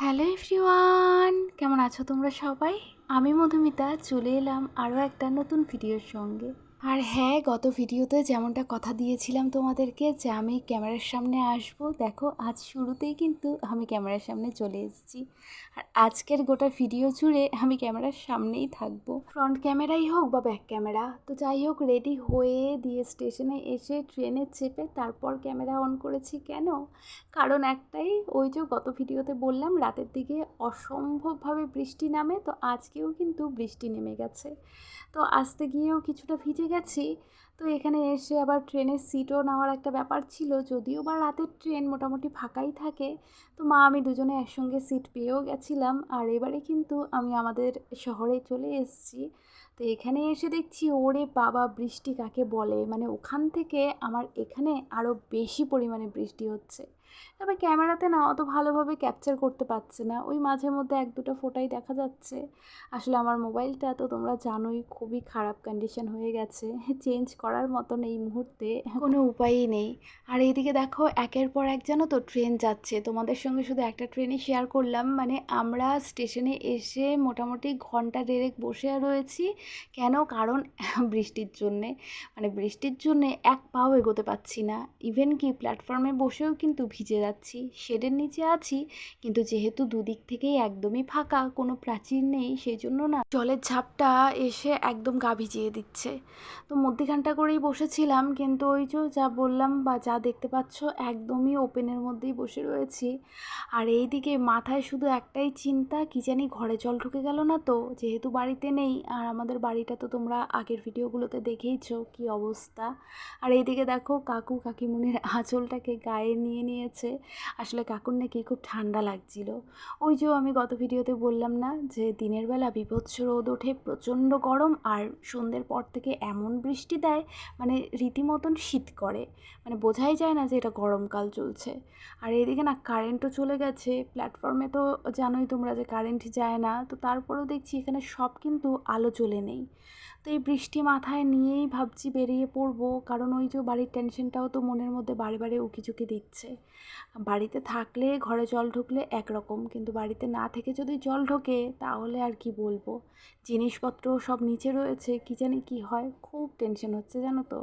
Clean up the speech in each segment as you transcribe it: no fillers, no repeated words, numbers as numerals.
Hello everyone, কেমন আছো তোমরা সবাই? আমি মধুমিতা চলে এলাম আরও একটা নতুন ভিডিওর সঙ্গে। আর হ্যাঁ, গত ভিডিওতে যেমনটা কথা দিয়েছিলাম তোমাদেরকে যে আমি ক্যামেরার সামনে আসবো, দেখো আজ শুরুতেই কিন্তু আমি ক্যামেরার সামনে চলে এসেছি। আর আজকের গোটা ভিডিও জুড়ে আমি ক্যামেরার সামনেই থাকবো, ফ্রন্ট ক্যামেরাই হোক বা ব্যাক ক্যামেরা। তো যাই হোক, রেডি হয়ে দিয়ে স্টেশনে এসে ট্রেনে চেপে তারপর ক্যামেরা অন করেছি। কেন? কারণ একটাই, ওই যে গত ভিডিওতে বললাম রাতের দিকে অসম্ভবভাবে বৃষ্টি নামে, তো আজকেও কিন্তু বৃষ্টি নেমে গেছে। তো আসতে গিয়েও কিছুটা ভিজে গেছি। তো এখানে এসে আবার ট্রেনের সিটও নেওয়ার একটা ব্যাপার ছিল, যদিও বা রাতের ট্রেন মোটামুটি ফাঁকাই থাকে। তো মা আমি দুজনে একসঙ্গে সিট পেয়েও গেছিলাম। আর এবারে কিন্তু আমি আমাদের শহরে চলে এসেছি। তো এখানে এসে দেখছি ওরে বাবা, বৃষ্টি কাকে বলে! মানে ওখান থেকে আমার এখানে আরও বেশি পরিমাণে বৃষ্টি হচ্ছে। তবে ক্যামেরাতে না অত ভালোভাবে ক্যাপচার করতে পারছে না, ওই মাঝে মধ্যে এক দুটো ফোটাই দেখা যাচ্ছে। আসলে আমার মোবাইলটা তো তোমরা জানোই খুবই খারাপ কন্ডিশন হয়ে গেছে, চেঞ্জ করার মতন এই মুহূর্তে কোনো উপায়ই নেই। আর এইদিকে দেখো একের পর এক জানো তো ট্রেন যাচ্ছে, তোমাদের সঙ্গে শুধু একটা ট্রেনই শেয়ার করলাম। মানে আমরা স্টেশনে এসে মোটামুটি ঘন্টা দেড়েক বসে রয়েছি। কেন? কারণ বৃষ্টির জন্যে। মানে বৃষ্টির জন্যে এক পাও এগোতে পারছি না। ইভেন কি প্ল্যাটফর্মে বসেও কিন্তু ভিজে যাচ্ছি। শেডের নিচে আছি, কিন্তু যেহেতু দুদিক থেকেই একদমই ফাঁকা, কোনো প্রাচীর নেই, সেই জন্য না জলের ঝাপটা এসে একদম গা ভিজিয়ে দিচ্ছে। তো মধ্যিখানটা করেই বসেছিলাম, কিন্তু ওই যে যা বললাম বা যা দেখতে পাচ্ছ একদমই ওপেনের মধ্যেই বসে রয়েছি। আর এইদিকে মাথায় শুধু একটাই চিন্তা, কি জানি ঘরে জল ঢুকে গেল না তো, যেহেতু বাড়িতে নেই। আর আমাদের বাড়িটা তো তোমরা আগের ভিডিওগুলোতে দেখেইছো কি অবস্থা। আর এইদিকে দেখো কাকু কাকিমুনির আঁচলটাকে গায়ে নিয়ে নিয়েছে। আসলে কাকুর নাকি খুব ঠান্ডা লাগছিল। ওই যে আমি গত ভিডিওতে বললাম না যে দিনের বেলা বীভৎস রোদ ওঠে, প্রচণ্ড গরম, আর সন্ধ্যের পর থেকে এমন বৃষ্টি দেয় মানে রীতিমতন শীত করে। মানে বোঝাই যায় না যে এটা গরমকাল চলছে। আর এইদিকে না কারেন্টও চলে গেছে। প্ল্যাটফর্মে তো জানোই তোমরা যে কারেন্ট যায় না, তো তারপরেও দেখছি এখানে সব কিন্তু আলো জ্বলে নেই। তো এই বৃষ্টি মাথায় নিয়েই ভাবছি বেরিয়ে পড়বো, কারণ ওই যে বাড়ির টেনশনটাও তো মনের মধ্যে বারে বারে উকিঝুঁকি দিচ্ছে। বাড়িতে থাকলে ঘরে জল ঢুকলে একরকম, কিন্তু বাড়িতে না থেকে যদি জল ঢোকে তাহলে আর কি বলবো। জিনিসপত্র সব নিচে রয়েছে, কি জানি কি হয়, খুব টেনশন হচ্ছে জানো তো।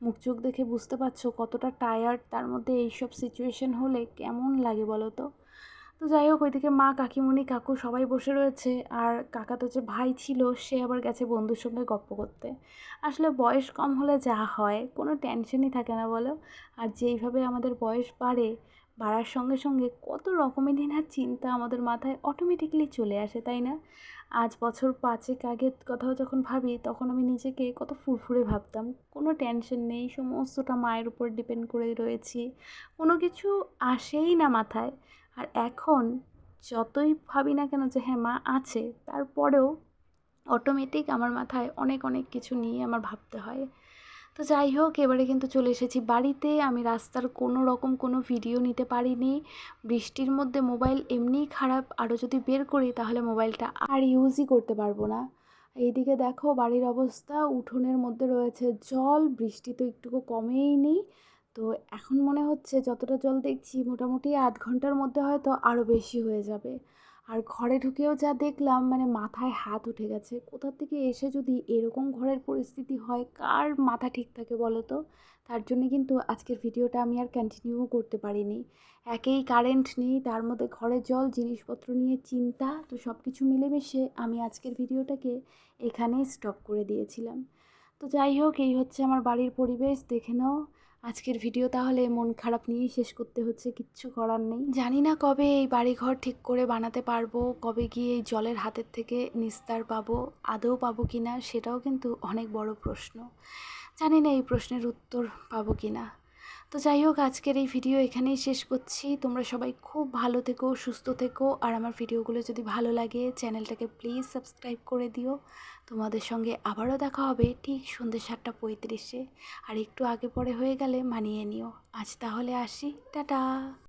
মুখ চোখ দেখে বুঝতে পারছো কতটা টায়ার্ড, তার মধ্যে এইসব সিচুয়েশন হলে কেমন লাগে বলো তো। তো যাই হোক, ওইদিকে মা কাকিমুনি কাকু সবাই বসে রয়েছে। আর কাকা তো যে ভাই ছিল সে আবার গেছে বন্ধুর সঙ্গে গপ্প করতে। আসলে বয়স কম হলে যা হয়, কোনো টেনশনই থাকে না বলো। আর যেইভাবে আমাদের বয়স বাড়ার সঙ্গে সঙ্গে কত রকমেরই না চিন্তা আমাদের মাথায় অটোমেটিক্যালি চলে আসে, তাই না? আজ বছর 5 আগের কথাও যখন ভাবি, তখন আমি নিজেকে কত ফুরফুরে ভাবতাম। কোনো টেনশন নেই, সমস্তটা মায়ের উপর ডিপেন্ড করে রয়েছি, কোনো কিছু আসেই না মাথায়। আর এখন যতই ভাবি না কেন যে হ্যাঁ মা আছে, তারপরেও অটোমেটিক আমার মাথায় অনেক অনেক কিছু নিয়ে আমার ভাবতে হয়। তো যাই হোক, এবারে কিন্তু চলে এসেছি বাড়িতে। আমি রাস্তার কোনো রকম কোনো ভিডিও নিতে পারিনি। বৃষ্টির মধ্যে মোবাইল এমনিই খারাপ, আরও যদি বের করি তাহলে মোবাইলটা আর ইউজই করতে পারবো না। এইদিকে দেখো বাড়ির অবস্থা, উঠোনের মধ্যে রয়েছে জল, বৃষ্টি তো একটুকু কমেইনি। তো এখন মনে হচ্ছে যতটা জল দেখছি মোটামুটি আধ ঘন্টার মধ্যে হয়তো আরও বেশি হয়ে যাবে। আর ঘরে ঢুকেও যা দেখলাম, মানে মাথায় হাত উঠে গেছে। কোথা থেকে এসে যদি এরকম ঘরের পরিস্থিতি হয়, কার মাথা ঠিক থাকে বলো তো। তার জন্য কিন্তু আজকের ভিডিওটা আমি আর কন্টিনিউও করতে পারিনি। একেই কারেন্ট নেই, তার মধ্যে ঘরে জল, জিনিসপত্র নিয়ে চিন্তা, তো সব কিছু মিলেমিশে আমি আজকের ভিডিওটাকে এখানেই স্টপ করে দিয়েছিলাম। তো যাই হোক, এই হচ্ছে আমার বাড়ির পরিবেশ, দেখে নাও। আজকের ভিডিও তাহলে মন খারাপ নিয়েই শেষ করতে হচ্ছে, কিচ্ছু করার নেই। জানি না কবে এই বাড়িঘর ঠিক করে বানাতে পারবো, কবে গিয়ে এই জলের হাতের থেকে নিস্তার পাবো, আদৌ পাবো কি না সেটাও কিন্তু অনেক বড় প্রশ্ন। জানি না এই প্রশ্নের উত্তর পাবো কি না। তো যাই হোক, আজকের এই ভিডিও এখানেই শেষ করছি। তোমরা সবাই খুব ভালো থেকো, সুস্থ থেকো। আর আমার ভিডিওগুলো যদি ভালো লাগে চ্যানেলটাকে প্লিজ সাবস্ক্রাইব করে দিও। তোমাদের সঙ্গে আবারও দেখা হবে ঠিক সন্ধ্যে 7:35-এ। আর একটু আগে পরে হয়ে গেলে মানিয়ে নিও। আজ তাহলে আসি, টাটা।